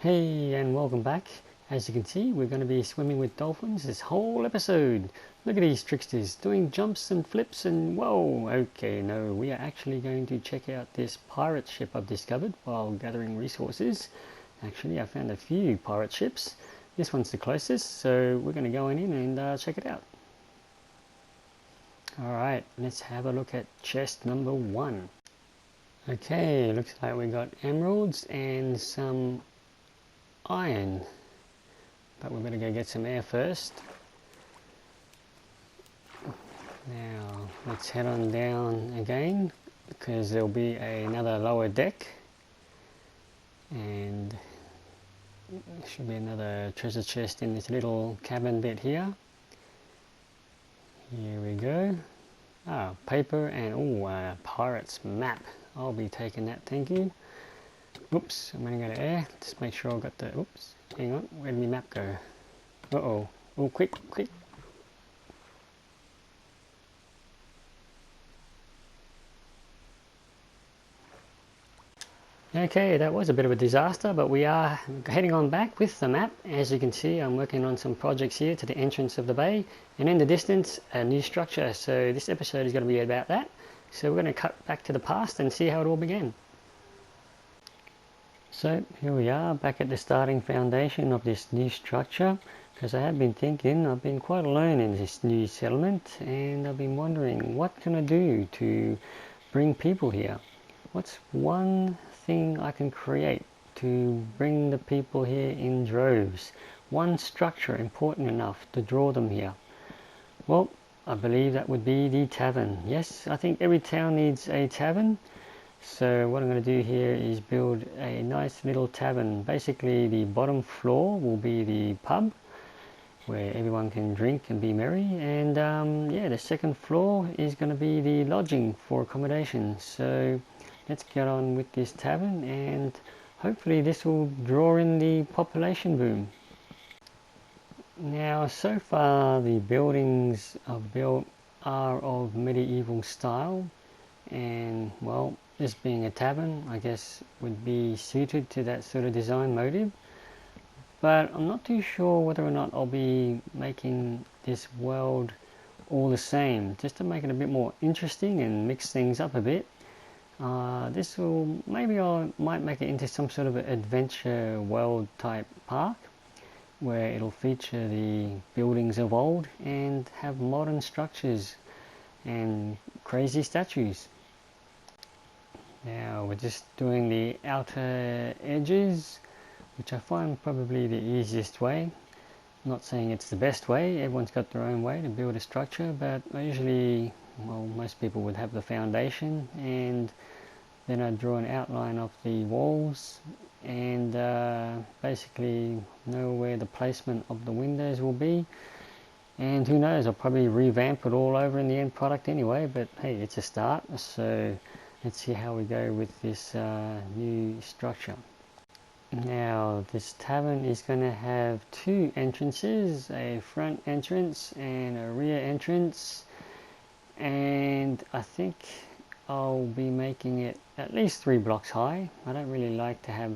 Hey, and welcome back. As you can see, we're going to be swimming with dolphins this whole episode. Look at these tricksters doing jumps and flips and whoa. Okay, no, we are actually going to check out this pirate ship I've discovered while gathering resources. Actually, I found a few pirate ships. This one's the closest, so we're going to go in and check it out. Alright, let's have a look at chest number 1. Okay, looks like we got emeralds and some iron, but we better go get some air first. Now let's head on down again because there'll be another lower deck and there should be another treasure chest in this little cabin bit here. Here we go. Paper and pirate's map. I'll be taking that, thank you. Oops, I'm running out of air. Just make sure I've got the... Oops, hang on. Where did my map go? Uh-oh. Oh, quick, quick. Okay, that was a bit of a disaster, but we are heading on back with the map. As you can see, I'm working on some projects here to the entrance of the bay. And in the distance, a new structure. So this episode is going to be about that. So we're going to cut back to the past and see how it all began. So here we are back at the starting foundation of this new structure, because I have been thinking I've been quite alone in this new settlement and I've been wondering what can I do to bring people here. What's one thing I can create to bring the people here in droves? One structure important enough to draw them here. Well, I believe that would be the tavern. Yes, I think every town needs a tavern. So what I'm going to do here is build a nice little tavern. Basically the bottom floor will be the pub where everyone can drink and be merry, and the second floor is going to be the lodging for accommodation. So let's get on with this tavern and hopefully this will draw in the population boom. Now so far the buildings I've built are of medieval style, and well, this being a tavern, I guess would be suited to that sort of design motive. But I'm not too sure whether or not I'll be making this world all the same, just to make it a bit more interesting and mix things up a bit. Maybe I might make it into some sort of an adventure world type park, where it'll feature the buildings of old and have modern structures and crazy statues. Now we're just doing the outer edges, which I find probably the easiest way. I'm not saying it's the best way, everyone's got their own way to build a structure, but most people would have the foundation and then I draw an outline of the walls and basically know where the placement of the windows will be. And who knows, I'll probably revamp it all over in the end product anyway, but hey, it's a start. So let's see how we go with this new structure. Now this tavern is going to have 2 entrances, a front entrance and a rear entrance, and I think I'll be making it at least 3 blocks high. I don't really like to have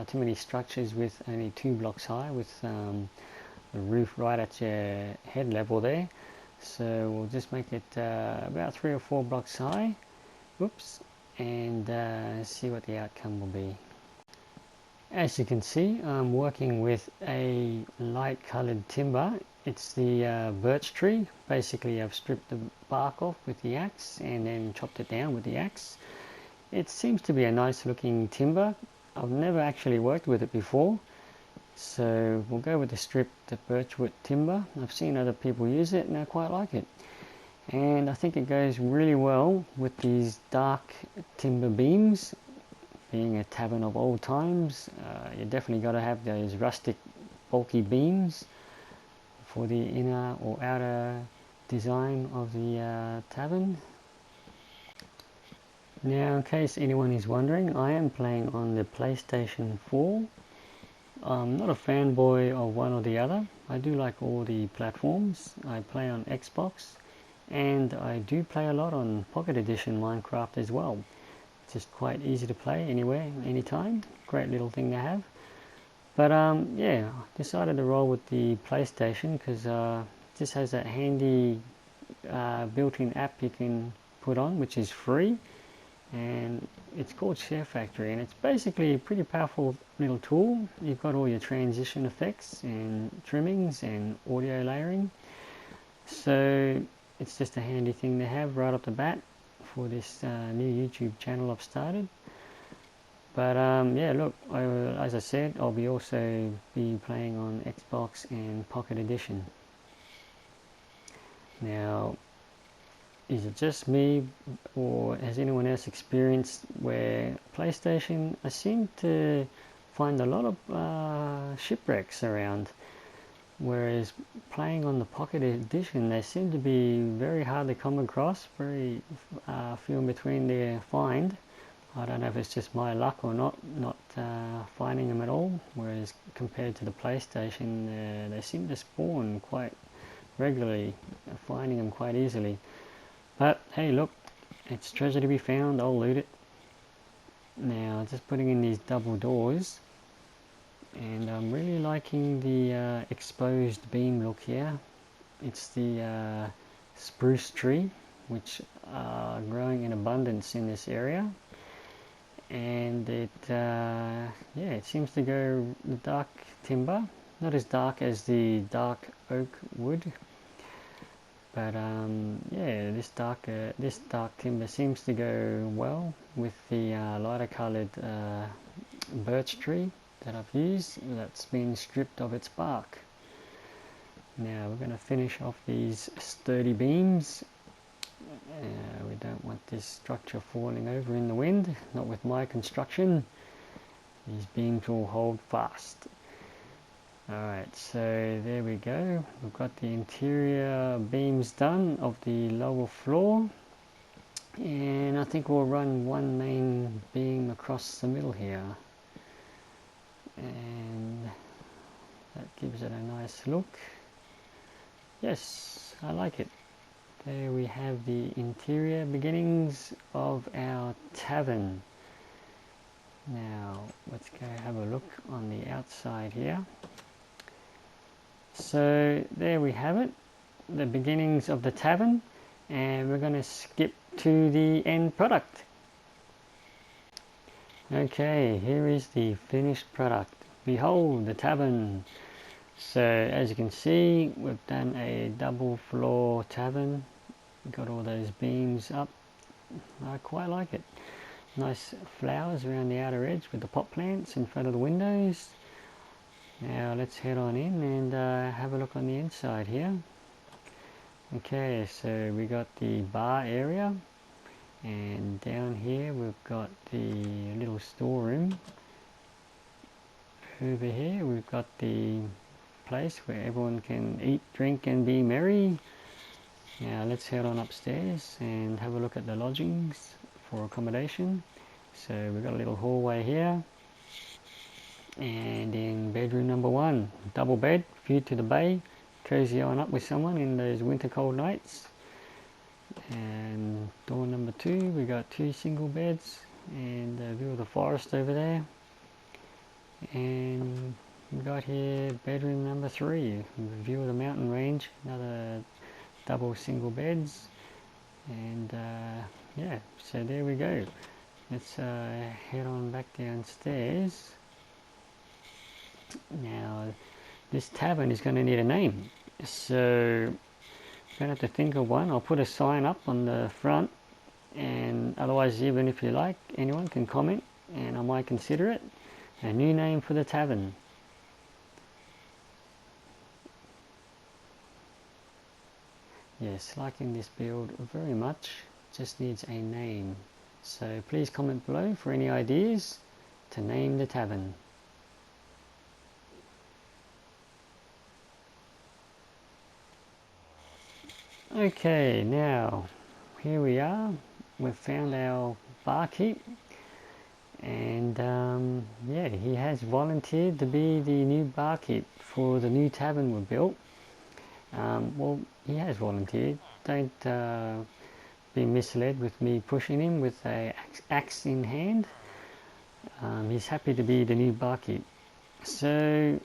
too many structures with only 2 blocks high, with the roof right at your head level there. So we'll just make it about 3 or 4 blocks high. Whoops, and see what the outcome will be. As you can see, I'm working with a light colored timber. It's the birch tree. Basically I've stripped the bark off with the axe and then chopped it down with the axe. It seems to be a nice looking timber. I've never actually worked with it before, so we'll go with the stripped birchwood timber. I've seen other people use it and I quite like it. And I think it goes really well with these dark timber beams. Being a tavern of old times, you definitely got to have those rustic bulky beams for the inner or outer design of the tavern. Now in case anyone is wondering, I am playing on the PlayStation 4. I'm not a fanboy of one or the other. I do like all the platforms. I play on Xbox and I do play a lot on Pocket Edition Minecraft as well. It's just quite easy to play anywhere, anytime. Great little thing to have. But yeah, I decided to roll with the PlayStation because this has that handy built-in app you can put on, which is free, and it's called Share Factory, and it's basically a pretty powerful little tool. You've got all your transition effects and trimmings and audio layering, so it's just a handy thing to have right off the bat for this new YouTube channel I've started. But yeah, look, as I said, I'll be also be playing on Xbox and Pocket Edition. Now, is it just me, or has anyone else experienced where PlayStation, I seem to find a lot of shipwrecks around, whereas playing on the Pocket Edition, they seem to be very hard to come across, very few in between to find. I don't know if it's just my luck or not finding them at all, whereas compared to the PlayStation, they seem to spawn quite regularly, finding them quite easily. But hey, look, it's treasure to be found. I'll loot it. Now, just putting in these double doors, and I'm really liking the exposed beam look here. It's the spruce tree, which are growing in abundance in this area, and it yeah, it seems to go the dark timber, not as dark as the dark oak wood. But yeah, this dark timber seems to go well with the lighter coloured birch tree that I've used, that's been stripped of its bark. Now we're going to finish off these sturdy beams. We don't want this structure falling over in the wind, not with my construction. These beams will hold fast. Alright, so there we go. We've got the interior beams done of the lower floor, and I think we'll run one main beam across the middle here, and that gives it a nice look. Yes, I like it. There we have the interior beginnings of our tavern. Now let's go have a look on the outside here. So there we have it, the beginnings of the tavern, and we're going to skip to the end product. Okay, here is the finished product. Behold the tavern. So as you can see, we've done a double floor tavern. Got all those beams up. I quite like it. Nice flowers around the outer edge with the pot plants in front of the windows. Now let's head on in and have a look on the inside here. Okay, so we got the bar area, and down here we've got the little storeroom. Over here we've got the place where everyone can eat, drink and be merry. Now let's head on upstairs and have a look at the lodgings for accommodation. So we've got a little hallway here, and in bedroom number 1, double bed, view to the bay, cozy on up with someone in those winter cold nights. And door number 2, we got 2 single beds and a view of the forest over there. And we got here bedroom number 3, view of the mountain range, another double single beds. And yeah, so there we go. Let's head on back downstairs. Now this tavern is going to need a name, so I'm going to have to think of one. I'll put a sign up on the front, and otherwise, even if you like, anyone can comment and I might consider it. A new name for the tavern. Yes, liking this build very much, just needs a name. So please comment below for any ideas to name the tavern. Okay, now here we are. We've found our barkeep, and yeah, he has volunteered to be the new barkeep for the new tavern we built. Well, he has volunteered. Don't be misled with me pushing him with a axe in hand. He's happy to be the new barkeep. So,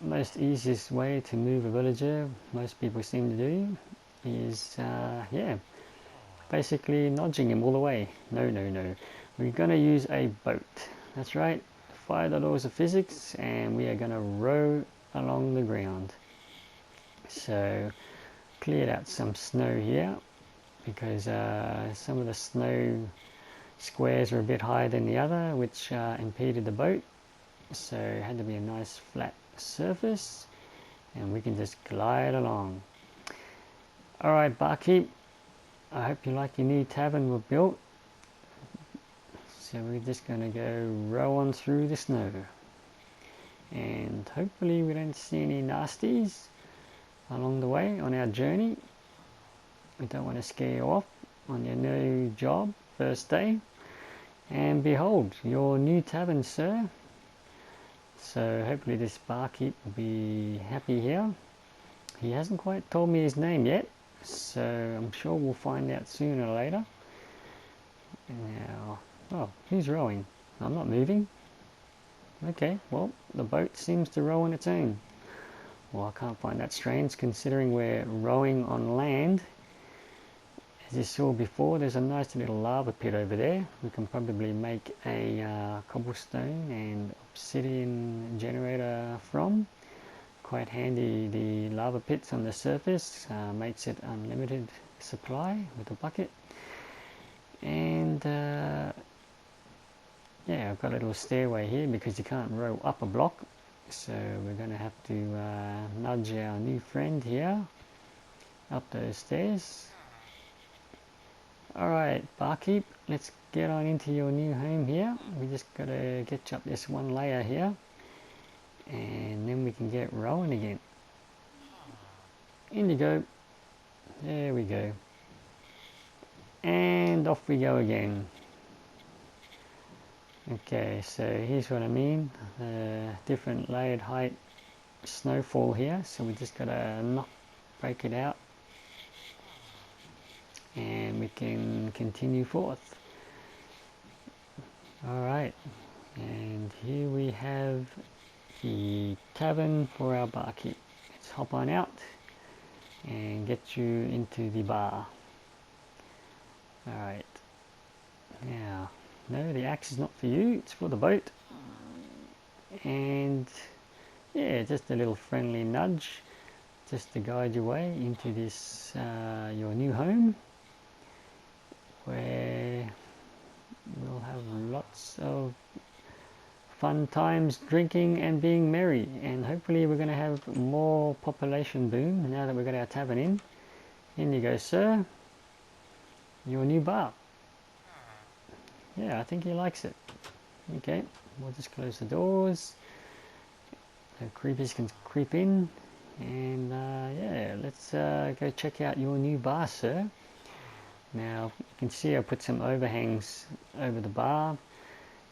most easiest way to move a villager, most people seem to do, is yeah, basically nudging him all the way. No, no, no. We're going to use a boat. That's right. Follow the laws of physics, and we are going to row along the ground. So, cleared out some snow here because some of the snow squares were a bit higher than the other, which impeded the boat. So it had to be a nice flat surface, and we can just glide along. Alright, barkeep, I hope you like your new tavern we've built. So we're just going to go row on through the snow, and hopefully we don't see any nasties along the way on our journey. We don't want to scare you off on your new job, first day. And behold, your new tavern, sir. So hopefully this barkeep will be happy here. He hasn't quite told me his name yet, so I'm sure we'll find out sooner or later. Now, oh, who's rowing? I'm not moving. Okay, well, the boat seems to row on its own. Well, I can't find that strange considering we're rowing on land. As you saw before, there's a nice little lava pit over there. We can probably make a cobblestone and obsidian generator from. Quite handy, the lava pits on the surface makes it unlimited supply with a bucket. And yeah, I've got a little stairway here because you can't row up a block. So we're going to have to nudge our new friend here up those stairs. Alright, barkeep, let's get on into your new home here. We just got to get up this one layer here, and then we can get rowing again. In you go. There we go. And off we go again. Okay, so here's what I mean. Different layered height snowfall here, so we just got to break it out, and we can continue forth. Alright, and here we have the tavern for our barkeep. Let's hop on out and get you into the bar. Alright, now, no, the axe is not for you, it's for the boat. And yeah, just a little friendly nudge just to guide your way into this your new home, where we'll have lots of fun times drinking and being merry, and hopefully we're going to have more population boom now that we've got our tavern in. In you go, sir, your new bar. Yeah, I think he likes it. Okay, we'll just close the doors so creepies can creep in, and yeah, let's go check out your new bar, sir. Now, you can see I put some overhangs over the bar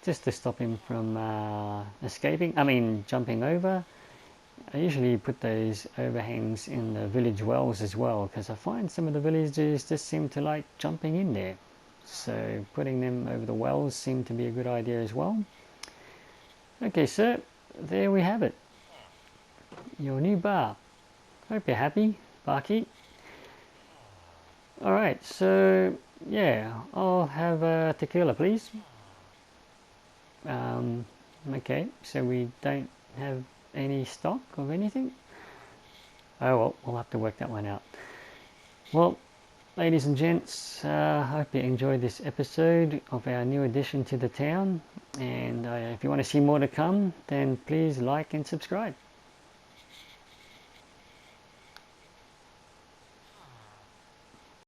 just to stop him from jumping over. I usually put those overhangs in the village wells as well, because I find some of the villagers just seem to like jumping in there. So putting them over the wells seemed to be a good idea as well. Okay, sir, there we have it. Your new bar. Hope you're happy, barkeep. Alright, so yeah, I'll have a tequila, please. Okay, so we don't have any stock of anything. Oh well, we'll have to work that one out. Well, ladies and gents, I hope you enjoyed this episode of our new addition to the town, and if you want to see more to come, then please like and subscribe.